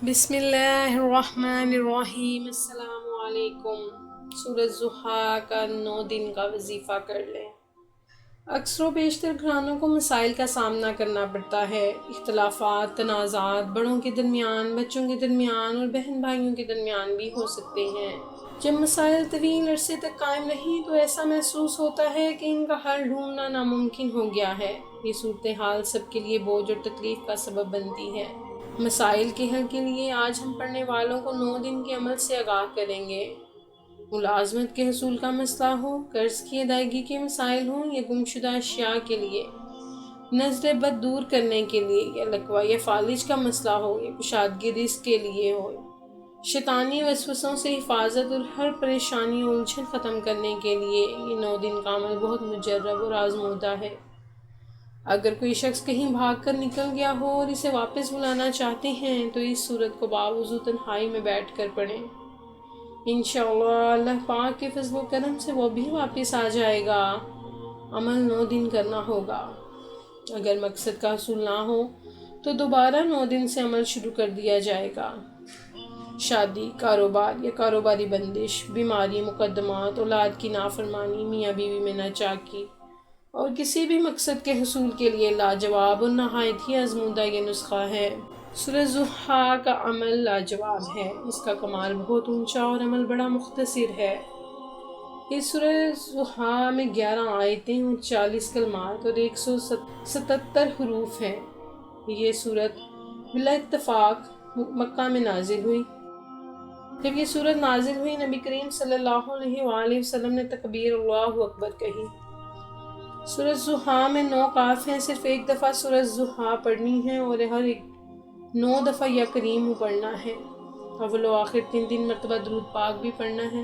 بسم اللہ الرحمن الرحیم۔ السلام علیکم۔ سورۃ ضحیٰ کا 9 دن کا وظیفہ کر لیں۔ اکثر و بیشتر گھرانوں کو مسائل کا سامنا کرنا پڑتا ہے، اختلافات، تنازعات بڑوں کے درمیان، بچوں کے درمیان اور بہن بھائیوں کے درمیان بھی ہو سکتے ہیں۔ جب مسائل طویل عرصے تک قائم رہیں تو ایسا محسوس ہوتا ہے کہ ان کا حل ڈھونڈنا ناممکن ہو گیا ہے۔ یہ صورتحال سب کے لیے بوجھ اور تکلیف کا سبب بنتی ہے۔ مسائل کے حل کے لیے آج ہم پڑھنے والوں کو 9 دن کے عمل سے آگاہ کریں گے۔ ملازمت کے حصول کا مسئلہ ہو، قرض کی ادائیگی کے مسائل ہوں یا گمشدہ اشیاء کے لیے، نظر بد دور کرنے کے لیے، یا لقوہ یا فالج کا مسئلہ ہو، یا کشادگی رزق کے لیے ہو، شیطانی وسوسوں سے حفاظت اور ہر پریشانی اور الجھن ختم کرنے کے لیے، یہ 9 دن کا عمل بہت مجرب اور آزمودہ ہے۔ اگر کوئی شخص کہیں بھاگ کر نکل گیا ہو اور اسے واپس بلانا چاہتے ہیں تو اس صورت کو باوضو تنہائی میں بیٹھ کر پڑھیں۔ انشاءاللہ اللہ پاک کے فضل و کرم سے وہ بھی واپس آ جائے گا۔ عمل 9 دن کرنا ہوگا۔ اگر مقصد کا حصول نہ ہو تو دوبارہ 9 دن سے عمل شروع کر دیا جائے گا۔ شادی، کاروبار یا کاروباری بندش، بیماری، مقدمات، اولاد کی نافرمانی، میاں بیوی میں ناچاکی اور کسی بھی مقصد کے حصول کے لیے لاجواب اور نہایت ہی آزمودہ یہ نسخہ ہے۔ سورۃ ضحیٰ کا عمل لاجواب ہے، اس کا کمال بہت اونچا اور عمل بڑا مختصر ہے۔ اس سورۃ ضحیٰ میں 11 آیتیں اور 40 کلمات اور 177 حروف ہیں۔ یہ سورت بلا اتفاق مکہ میں نازل ہوئی۔ جب یہ سورت نازل ہوئی، نبی کریم صلی اللہ علیہ وآلہ وسلم نے تکبیر اللہ اکبر کہی۔ سورۃ ضحیٰ میں 9 قاف ہیں، صرف ایک دفعہ سورۃ ضحیٰ پڑھنی ہے اور ہر ایک 9 دفعہ یا کریم پڑھنا ہے۔ اول و آخر 3 مرتبہ درود پاک بھی پڑھنا ہے۔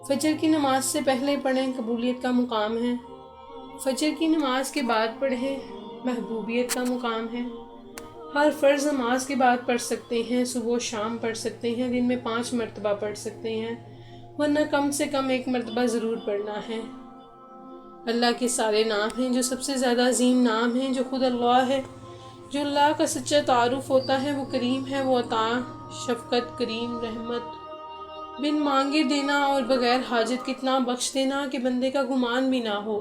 فجر کی نماز سے پہلے پڑھیں، قبولیت کا مقام ہے۔ فجر کی نماز کے بعد پڑھیں، محبوبیت کا مقام ہے۔ ہر فرض نماز کے بعد پڑھ سکتے ہیں، صبح و شام پڑھ سکتے ہیں، دن میں 5 مرتبہ پڑھ سکتے ہیں، ورنہ کم سے کم 1 مرتبہ ضرور پڑھنا ہے۔ اللہ کے سارے نام ہیں، جو سب سے زیادہ عظیم نام ہیں، جو خود اللہ ہے۔ جو اللہ کا سچا تعارف ہوتا ہے وہ کریم ہے، وہ عطا، شفقت، کریم، رحمت، بن مانگے دینا اور بغیر حاجت کتنا بخش دینا کہ بندے کا گمان بھی نہ ہو۔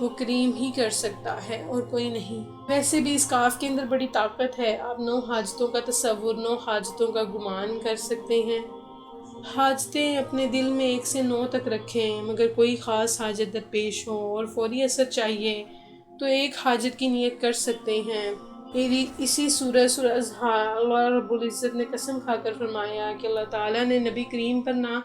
وہ کریم ہی کر سکتا ہے اور کوئی نہیں۔ ویسے بھی اس کاف کے اندر بڑی طاقت ہے۔ آپ 9 حاجتوں کا تصور، 9 حاجتوں کا گمان کر سکتے ہیں۔ حاجتیں اپنے دل میں 1 سے 9 تک رکھیں، مگر کوئی خاص حاجت درپیش ہو اور فوری اثر چاہیے تو 1 حاجت کی نیت کر سکتے ہیں۔ اسی سورۃ ضحیٰ اللہ رب العزت نے قسم کھا کر فرمایا کہ اللہ تعالیٰ نے نبی کریم پر نہ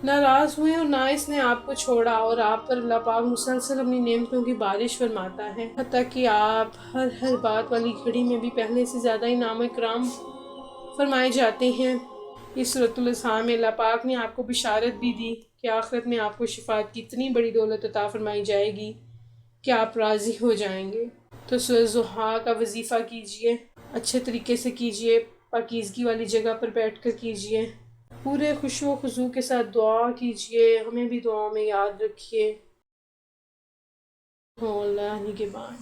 ناراض ہوئے اور نہ اس نے آپ کو چھوڑا، اور آپ پر اللہ پاک مسلسل اپنی نعمتوں کی بارش فرماتا ہے، حتیٰ کہ آپ ہر بات والی گھڑی میں بھی پہلے سے زیادہ انعام و اکرام فرمائے جاتے ہیں۔ اس سورۃ الضحیٰ میں اللہ پاک نے آپ کو بشارت بھی دی کہ آخرت میں آپ کو شفاعت کی اتنی بڑی دولت عطا فرمائی جائے گی کہ آپ راضی ہو جائیں گے۔ تو سورۃ ضحیٰ کا وظیفہ کیجئے، اچھے طریقے سے کیجئے، پاکیزگی والی جگہ پر بیٹھ کر کیجئے، پورے خشوع و خضوع کے ساتھ دعا کیجئے، ہمیں بھی دعاؤں میں یاد رکھیے۔ اللہ نگہبان۔